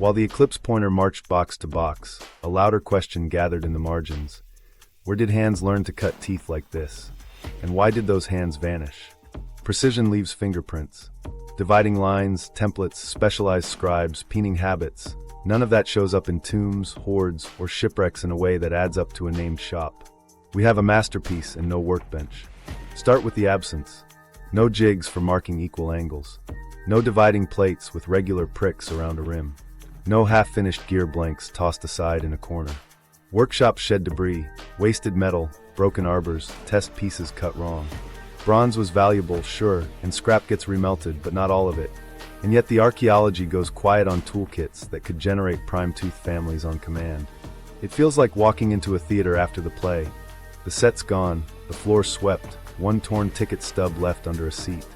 While the eclipse pointer marched box to box, a louder question gathered in the margins. Where did hands learn to cut teeth like this? And why did those hands vanish? Precision leaves fingerprints. Dividing lines, templates, specialized scribes, peening habits. None of that shows up in tombs, hoards, or shipwrecks in a way that adds up to a named shop. We have a masterpiece and no workbench. Start with the absence. No jigs for marking equal angles. No dividing plates with regular pricks around a rim. No half-finished gear blanks tossed aside in a corner. Workshops shed debris, wasted metal, broken arbors, test pieces cut wrong. Bronze was valuable, sure, and scrap gets remelted, but not all of it. And yet the archaeology goes quiet on toolkits that could generate prime-tooth families on command. It feels like walking into a theater after the play. The set's gone, the floor swept, one torn ticket stub left under a seat.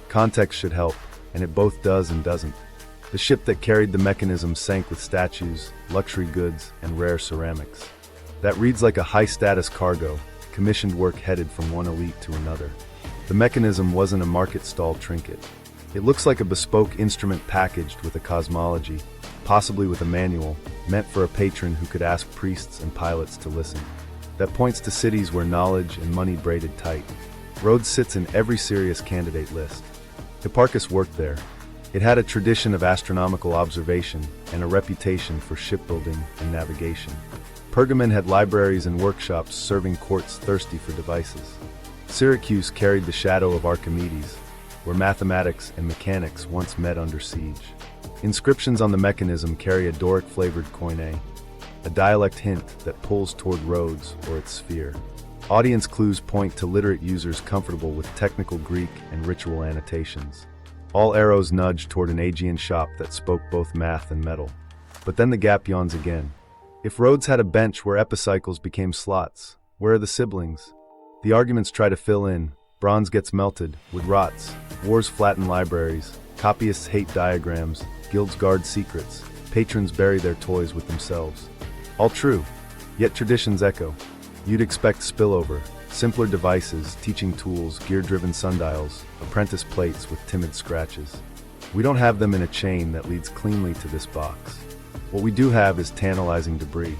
Context should help, and it both does and doesn't. The ship that carried the mechanism sank with statues, luxury goods, and rare ceramics. That reads like a high-status cargo, commissioned work headed from one elite to another. The mechanism wasn't a market-stall trinket. It looks like a bespoke instrument packaged with a cosmology, possibly with a manual, meant for a patron who could ask priests and pilots to listen. That points to cities where knowledge and money braided tight. Rhodes sits in every serious candidate list. Hipparchus worked there. It had a tradition of astronomical observation and a reputation for shipbuilding and navigation. Pergamon had libraries and workshops serving courts thirsty for devices. Syracuse carried the shadow of Archimedes, where mathematics and mechanics once met under siege. Inscriptions on the mechanism carry a Doric-flavored koine, a dialect hint that pulls toward Rhodes or its sphere. Audience clues point to literate users comfortable with technical Greek and ritual annotations. All arrows nudge toward an Aegean shop that spoke both math and metal. But then the gap yawns again. If Rhodes had a bench where epicycles became slots, where are the siblings? The arguments try to fill in. Bronze gets melted, wood rots, wars flatten libraries, copyists hate diagrams, guilds guard secrets, patrons bury their toys with themselves. All true, yet traditions echo. You'd expect spillover, simpler devices, teaching tools, gear-driven sundials, apprentice plates with timid scratches. We don't have them in a chain that leads cleanly to this box. What we do have is tantalizing debris.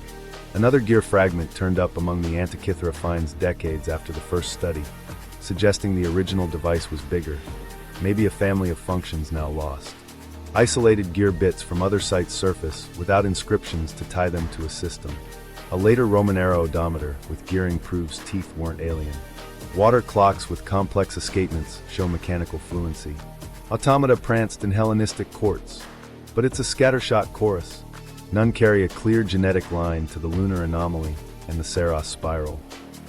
Another gear fragment turned up among the Antikythera finds decades after the first study, suggesting the original device was bigger, maybe a family of functions now lost. Isolated gear bits from other sites surface without inscriptions to tie them to a system. A later Roman era odometer with gearing proves teeth weren't alien. Water clocks with complex escapements show mechanical fluency. Automata pranced in Hellenistic courts, but it's a scattershot chorus. None carry a clear genetic line to the lunar anomaly and the Saros spiral.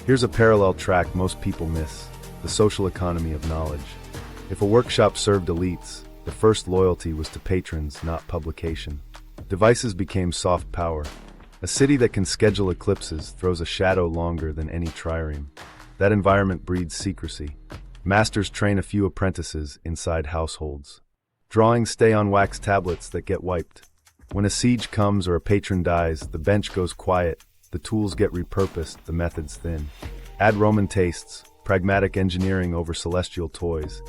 Here's a parallel track most people miss, the social economy of knowledge. If a workshop served elites, the first loyalty was to patrons, not publication. Devices became soft power. A city that can schedule eclipses throws a shadow longer than any trireme. That environment breeds secrecy. Masters train a few apprentices inside households. Drawings stay on wax tablets that get wiped. When a siege comes or a patron dies, the bench goes quiet, the tools get repurposed, the methods thin. Add Roman tastes, pragmatic engineering over celestial toys,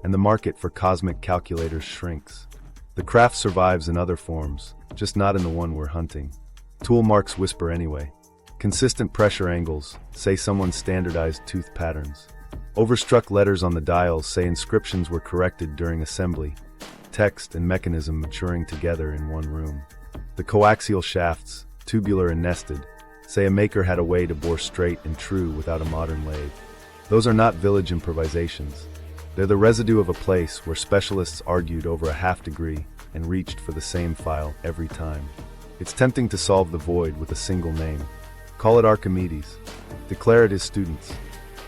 and the market for cosmic calculators shrinks. The craft survives in other forms, just not in the one we're hunting. Tool marks whisper anyway. Consistent pressure angles say someone standardized tooth patterns. Overstruck letters on the dials say inscriptions were corrected during assembly. Text and mechanism maturing together in one room. The coaxial shafts, tubular and nested, say a maker had a way to bore straight and true without a modern lathe. Those are not village improvisations. They're the residue of a place where specialists argued over a half degree and reached for the same file every time. It's tempting to solve the void with a single name. Call it Archimedes. Declare it his students.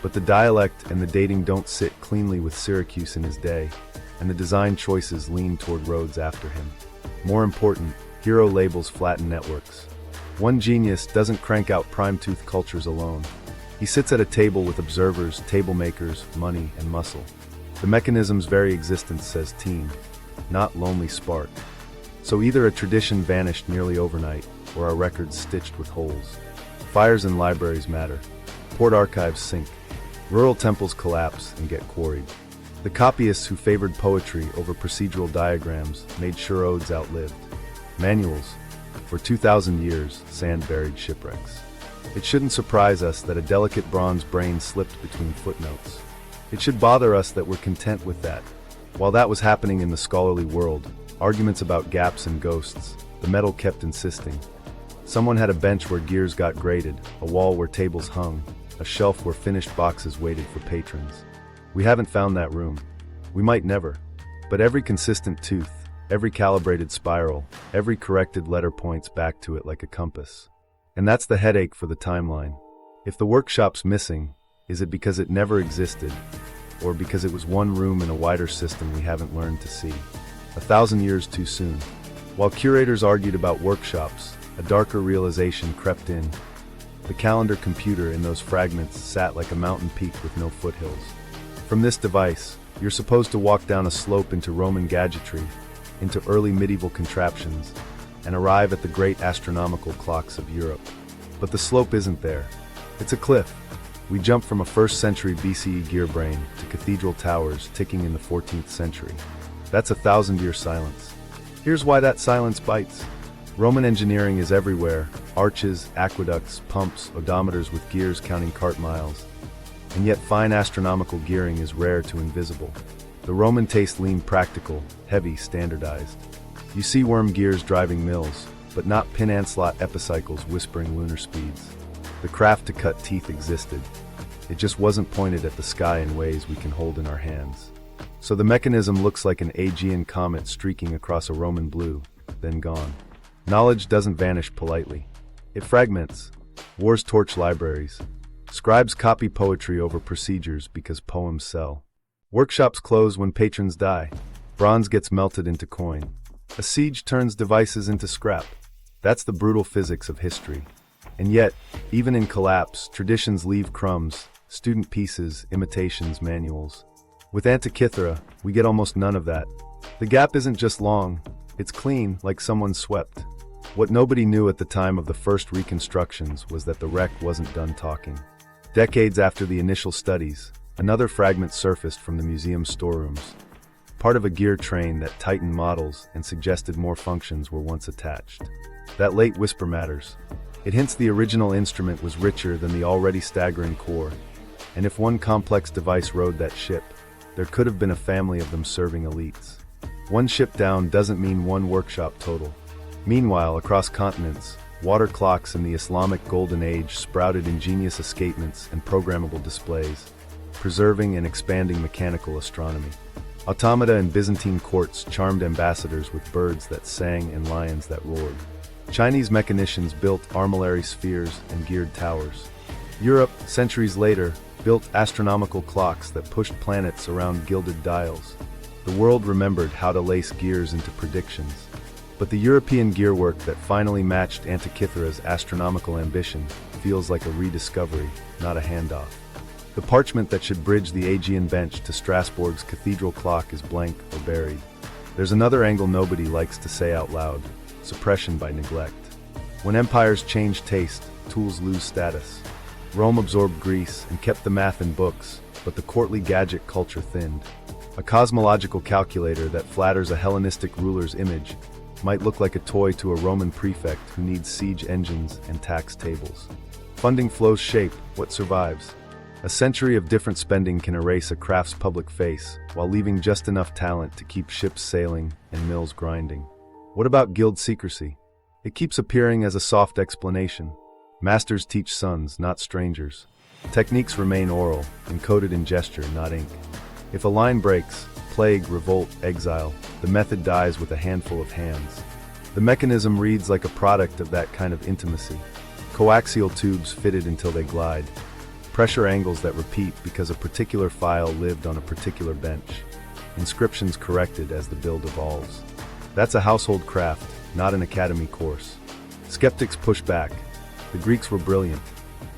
But the dialect and the dating don't sit cleanly with Syracuse in his day, and the design choices lean toward Rhodes after him. More important, hero labels flatten networks. One genius doesn't crank out prime-tooth cultures alone. He sits at a table with observers, table makers, money, and muscle. The mechanism's very existence says team, not lonely spark. So either a tradition vanished nearly overnight, or our records stitched with holes. Fires in libraries matter. Port archives sink. Rural temples collapse and get quarried. The copyists who favored poetry over procedural diagrams made sure odes outlived. Manuals. For 2,000 years, sand-buried shipwrecks. It shouldn't surprise us that a delicate bronze brain slipped between footnotes. It should bother us that we're content with that. While that was happening in the scholarly world, arguments about gaps and ghosts, the metal kept insisting. Someone had a bench where gears got graded, a wall where tables hung, a shelf where finished boxes waited for patrons. We haven't found that room. We might never. But every consistent tooth, every calibrated spiral, every corrected letter points back to it like a compass. And that's the headache for the timeline. If the workshop's missing, is it because it never existed, or because it was one room in a wider system we haven't learned to see? 1,000 years too soon. While curators argued about workshops, a darker realization crept in. The calendar computer in those fragments sat like a mountain peak with no foothills. From this device, you're supposed to walk down a slope into Roman gadgetry, into early medieval contraptions, and arrive at the great astronomical clocks of Europe. But the slope isn't there. It's a cliff. We jump from a 1st century BCE gear brain to cathedral towers ticking in the 14th century. That's 1,000-year silence. Here's why that silence bites. Roman engineering is everywhere: arches, aqueducts, pumps, odometers with gears counting cart miles. And yet fine astronomical gearing is rare to invisible. The Roman taste leaned practical, heavy, standardized. You see worm gears driving mills, but not pin and slot epicycles whispering lunar speeds. The craft to cut teeth existed. It just wasn't pointed at the sky in ways we can hold in our hands. So the mechanism looks like an Aegean comet streaking across a Roman blue, then gone. Knowledge doesn't vanish politely. It fragments. Wars torch libraries. Scribes copy poetry over procedures because poems sell. Workshops close when patrons die. Bronze gets melted into coin. A siege turns devices into scrap. That's the brutal physics of history. And yet, even in collapse, traditions leave crumbs, student pieces, imitations, manuals. With Antikythera, we get almost none of that. The gap isn't just long, it's clean, like someone swept. What nobody knew at the time of the first reconstructions was that the wreck wasn't done talking. Decades after the initial studies, another fragment surfaced from the museum's storerooms. Part of a gear train that tightened models and suggested more functions were once attached. That late whisper matters. It hints the original instrument was richer than the already staggering core. And if one complex device rode that ship, there could have been a family of them serving elites. One ship down doesn't mean one workshop total. Meanwhile, across continents, water clocks in the Islamic Golden Age sprouted ingenious escapements and programmable displays, preserving and expanding mechanical astronomy. Automata in Byzantine courts charmed ambassadors with birds that sang and lions that roared. Chinese mechanicians built armillary spheres and geared towers. Europe, centuries later, built astronomical clocks that pushed planets around gilded dials. The world remembered how to lace gears into predictions. But the European gearwork that finally matched Antikythera's astronomical ambition feels like a rediscovery, not a handoff. The parchment that should bridge the Aegean bench to Strasbourg's cathedral clock is blank or buried. There's another angle nobody likes to say out loud: suppression by neglect. When empires change taste, tools lose status. Rome absorbed Greece and kept the math in books, but the courtly gadget culture thinned. A cosmological calculator that flatters a Hellenistic ruler's image might look like a toy to a Roman prefect who needs siege engines and tax tables. Funding flows shape what survives. A century of different spending can erase a craft's public face, while leaving just enough talent to keep ships sailing and mills grinding. What about guild secrecy? It keeps appearing as a soft explanation. Masters teach sons, not strangers. Techniques remain oral, encoded in gesture, not ink. If a line breaks, plague, revolt, exile, the method dies with a handful of hands. The mechanism reads like a product of that kind of intimacy. Coaxial tubes fitted until they glide. Pressure angles that repeat because a particular file lived on a particular bench. Inscriptions corrected as the build evolves. That's a household craft, not an academy course. Skeptics push back. The Greeks were brilliant.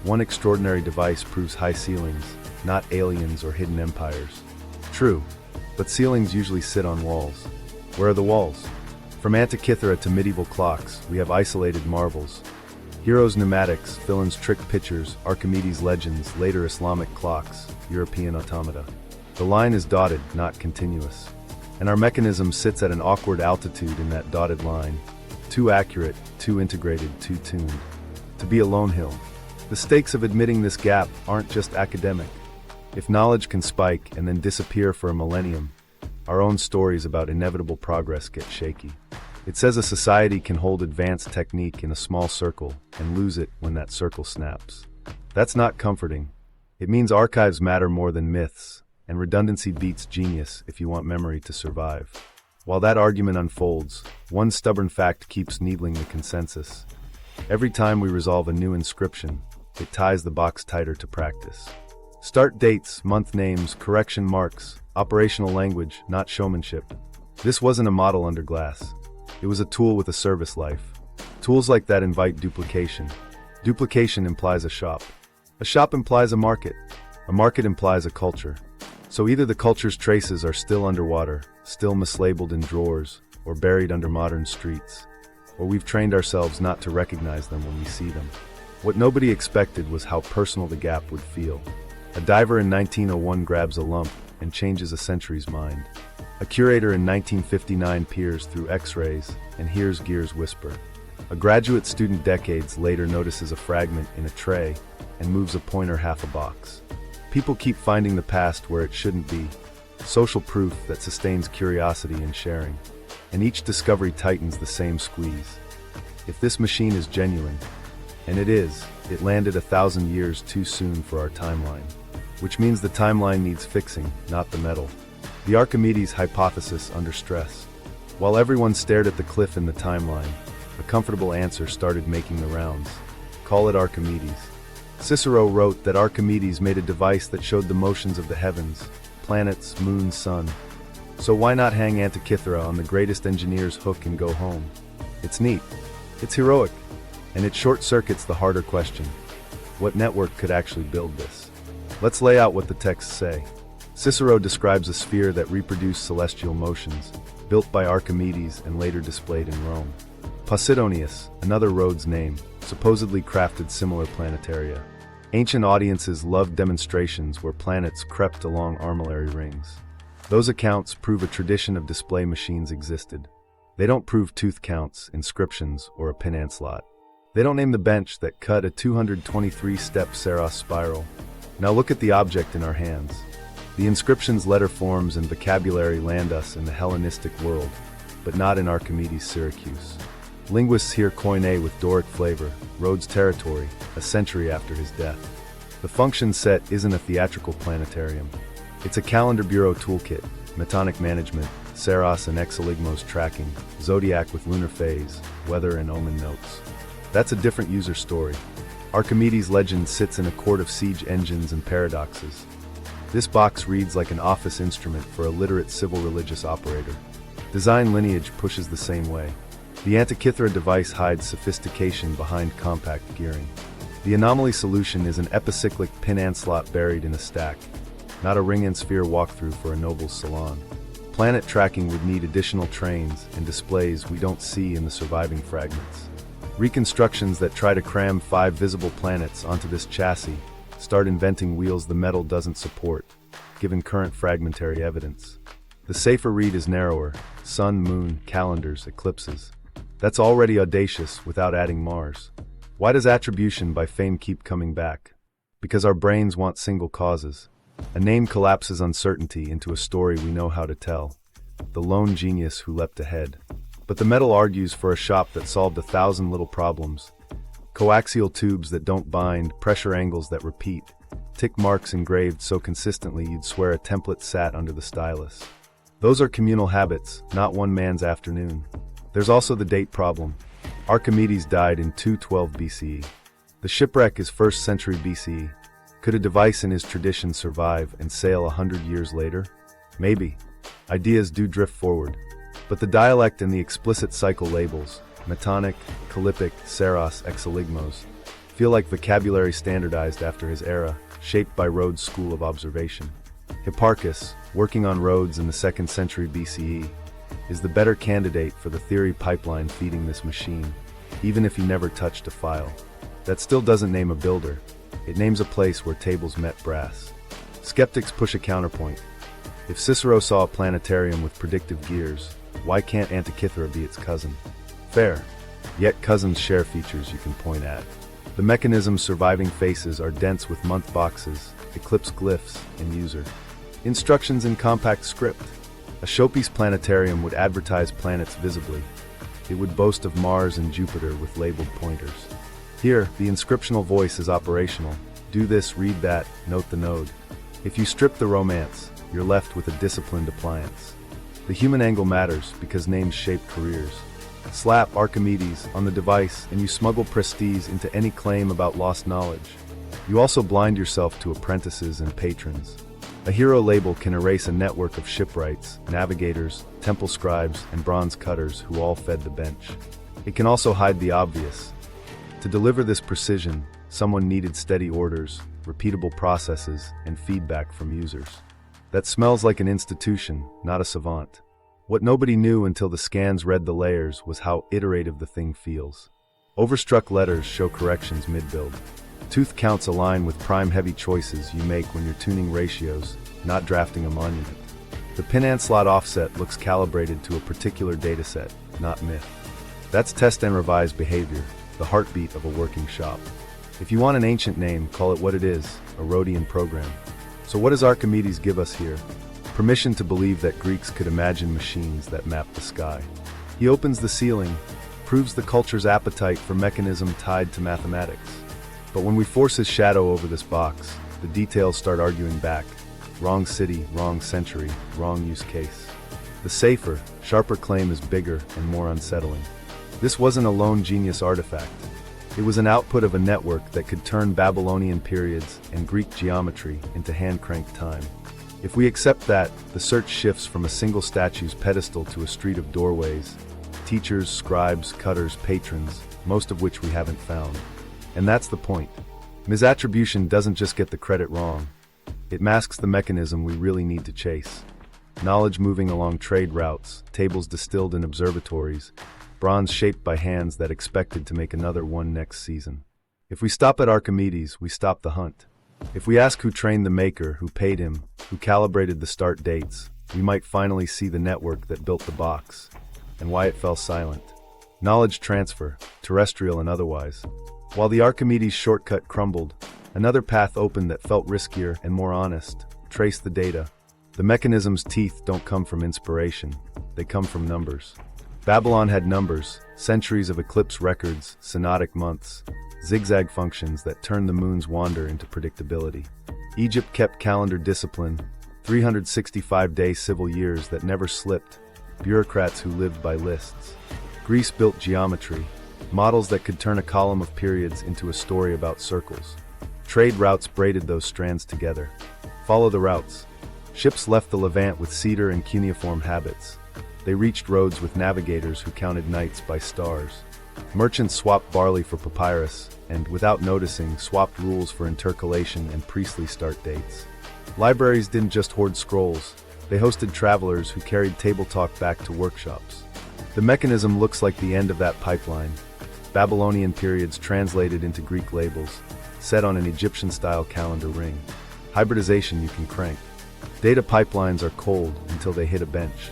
One extraordinary device proves high ceilings, not aliens or hidden empires. True, but ceilings usually sit on walls. Where are the walls? From Antikythera to medieval clocks, we have isolated marvels. Heroes' pneumatics, villains' trick pitchers, Archimedes' legends, later Islamic clocks, European automata. The line is dotted, not continuous. And our mechanism sits at an awkward altitude in that dotted line. Too accurate, too integrated, too tuned. To be a lone hill. The stakes of admitting this gap aren't just academic. If knowledge can spike and then disappear for a millennium, our own stories about inevitable progress get shaky. It says a society can hold advanced technique in a small circle and lose it when that circle snaps. That's not comforting. It means archives matter more than myths, and redundancy beats genius if you want memory to survive. While that argument unfolds, one stubborn fact keeps needling the consensus. Every time we resolve a new inscription, it ties the box tighter to practice. Start dates, month names, correction marks, operational language, not showmanship. This wasn't a model under glass. It was a tool with a service life. Tools like that invite duplication. Duplication implies a shop. A shop implies a market. A market implies a culture. So either the culture's traces are still underwater, still mislabeled in drawers, or buried under modern streets, or we've trained ourselves not to recognize them when we see them. What nobody expected was how personal the gap would feel. A diver in 1901 grabs a lump and changes a century's mind. A curator in 1959 peers through X-rays and hears gears whisper. A graduate student decades later notices a fragment in a tray and moves a pointer half a box. People keep finding the past where it shouldn't be. Social proof that sustains curiosity and sharing. And each discovery tightens the same squeeze. If this machine is genuine, and it is, it landed 1,000 years too soon for our timeline. Which means the timeline needs fixing, not the metal. The Archimedes hypothesis under stress. While everyone stared at the cliff in the timeline, a comfortable answer started making the rounds. Call it Archimedes. Cicero wrote that Archimedes made a device that showed the motions of the heavens, planets, moon, sun. So why not hang Antikythera on the greatest engineer's hook and go home? It's neat. It's heroic. And it short-circuits the harder question. What network could actually build this? Let's lay out what the texts say. Cicero describes a sphere that reproduced celestial motions, built by Archimedes and later displayed in Rome. Posidonius, another Rhodes name, supposedly crafted similar planetaria. Ancient audiences loved demonstrations where planets crept along armillary rings. Those accounts prove a tradition of display machines existed. They don't prove tooth counts, inscriptions, or a pin-ant slot. They don't name the bench that cut a 223-step Saros spiral. Now look at the object in our hands. The inscription's letter forms and vocabulary land us in the Hellenistic world, but not in Archimedes' Syracuse. Linguists here koine with Doric flavor, Rhodes territory, a century after his death. The function set isn't a theatrical planetarium. It's a calendar bureau toolkit, metonic management, Saros and Exeligmos tracking, zodiac with lunar phase, weather and omen notes. That's a different user story. Archimedes' legend sits in a court of siege engines and paradoxes. This box reads like an office instrument for a literate civil religious operator. Design lineage pushes the same way. The Antikythera device hides sophistication behind compact gearing. The anomaly solution is an epicyclic pin-ant slot buried in a stack, not a ring and sphere walkthrough for a noble's salon. Planet tracking would need additional trains and displays we don't see in the surviving fragments. Reconstructions that try to cram 5 visible planets onto this chassis start inventing wheels the metal doesn't support, given current fragmentary evidence. The safer read is narrower: sun, moon, calendars, eclipses. That's already audacious without adding Mars. Why does attribution by fame keep coming back? Because our brains want single causes. A name collapses uncertainty into a story we know how to tell. The lone genius who leapt ahead. But the metal argues for a shop that solved 1,000 little problems. Coaxial tubes that don't bind, pressure angles that repeat, tick marks engraved so consistently you'd swear a template sat under the stylus. Those are communal habits, not one man's afternoon. There's also the date problem. Archimedes died in 212 BCE. The shipwreck is 1st century BCE. Could a device in his tradition survive and sail 100 years later? Maybe. Ideas do drift forward. But the dialect and the explicit cycle labels, metonic, calypic, Saros, Exeligmos, feel like vocabulary standardized after his era, shaped by Rhodes' school of observation. Hipparchus, working on Rhodes in the 2nd century BCE, is the better candidate for the theory pipeline feeding this machine, even if he never touched a file. That still doesn't name a builder. It names a place where tables met brass. Skeptics push a counterpoint. If Cicero saw a planetarium with predictive gears, why can't Antikythera be its cousin? Fair. Yet cousins share features you can point at. The mechanism's surviving faces are dense with month boxes, eclipse glyphs, and user instructions in compact script. A showpiece planetarium would advertise planets visibly. It would boast of Mars and Jupiter with labeled pointers. Here, the inscriptional voice is operational. Do this, read that, note the node. If you strip the romance, you're left with a disciplined appliance. The human angle matters because names shape careers. Slap Archimedes on the device and you smuggle prestige into any claim about lost knowledge. You also blind yourself to apprentices and patrons. A hero label can erase a network of shipwrights, navigators, temple scribes, and bronze cutters who all fed the bench. It can also hide the obvious. To deliver this precision, someone needed steady orders, repeatable processes, and feedback from users. That smells like an institution, not a savant. What nobody knew until the scans read the layers was how iterative the thing feels. Overstruck letters show corrections mid-build. Tooth counts align with prime-heavy choices you make when you're tuning ratios, not drafting a monument. The pin and slot offset looks calibrated to a particular dataset, not myth. That's test and revise behavior, the heartbeat of a working shop. If you want an ancient name, call it what it is, a Rhodian program. So what does Archimedes give us here? Permission to believe that Greeks could imagine machines that map the sky. He opens the ceiling, proves the culture's appetite for mechanism tied to mathematics. But when we force his shadow over this box, the details start arguing back. Wrong city, wrong century, wrong use case. The safer, sharper claim is bigger and more unsettling. This wasn't a lone genius artifact. It was an output of a network that could turn Babylonian periods and Greek geometry into hand-cranked time. If we accept that, the search shifts from a single statue's pedestal to a street of doorways, teachers, scribes, cutters, patrons, most of which we haven't found. And that's the point. Misattribution doesn't just get the credit wrong. It masks the mechanism we really need to chase. Knowledge moving along trade routes, tables distilled in observatories, bronze shaped by hands that expected to make another one next season. If we stop at Archimedes, we stop the hunt. If we ask who trained the maker, who paid him, who calibrated the start dates, we might finally see the network that built the box, and why it fell silent. Knowledge transfer, terrestrial and otherwise. While the Archimedes shortcut crumbled, another path opened that felt riskier and more honest. Trace the data. The mechanism's teeth don't come from inspiration, they come from numbers. Babylon had numbers, centuries of eclipse records, synodic months, zigzag functions that turned the moon's wander into predictability. Egypt kept calendar discipline, 365-day civil years that never slipped, bureaucrats who lived by lists. Greece built geometry, models that could turn a column of periods into a story about circles. Trade routes braided those strands together. Follow the routes. Ships left the Levant with cedar and cuneiform habits. They reached roads with navigators who counted nights by stars. Merchants swapped barley for papyrus, and, without noticing, swapped rules for intercalation and priestly start dates. Libraries didn't just hoard scrolls, they hosted travelers who carried table talk back to workshops. The mechanism looks like the end of that pipeline. Babylonian periods translated into Greek labels, set on an Egyptian-style calendar ring. Hybridization you can crank. Data pipelines are cold until they hit a bench.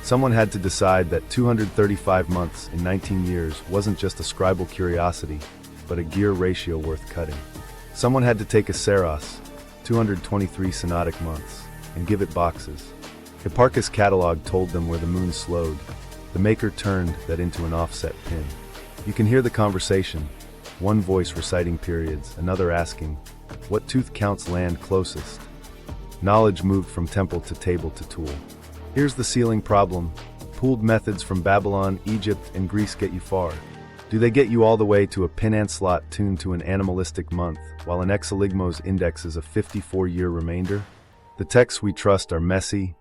Someone had to decide that 235 months in 19 years wasn't just a scribal curiosity, but a gear ratio worth cutting. Someone had to take a Saros, 223 synodic months, and give it boxes. Hipparchus' catalog told them where the moon slowed. The maker turned that into an offset pin. You can hear the conversation, one voice reciting periods, another asking, what tooth counts land closest? Knowledge moved from temple to table to tool. Here's the ceiling problem. Pooled methods from Babylon, Egypt, and Greece get you far. Do they get you all the way to a pin and slot tuned to an animalistic month, while an exeligmos indexes a 54-year remainder? The texts we trust are messy,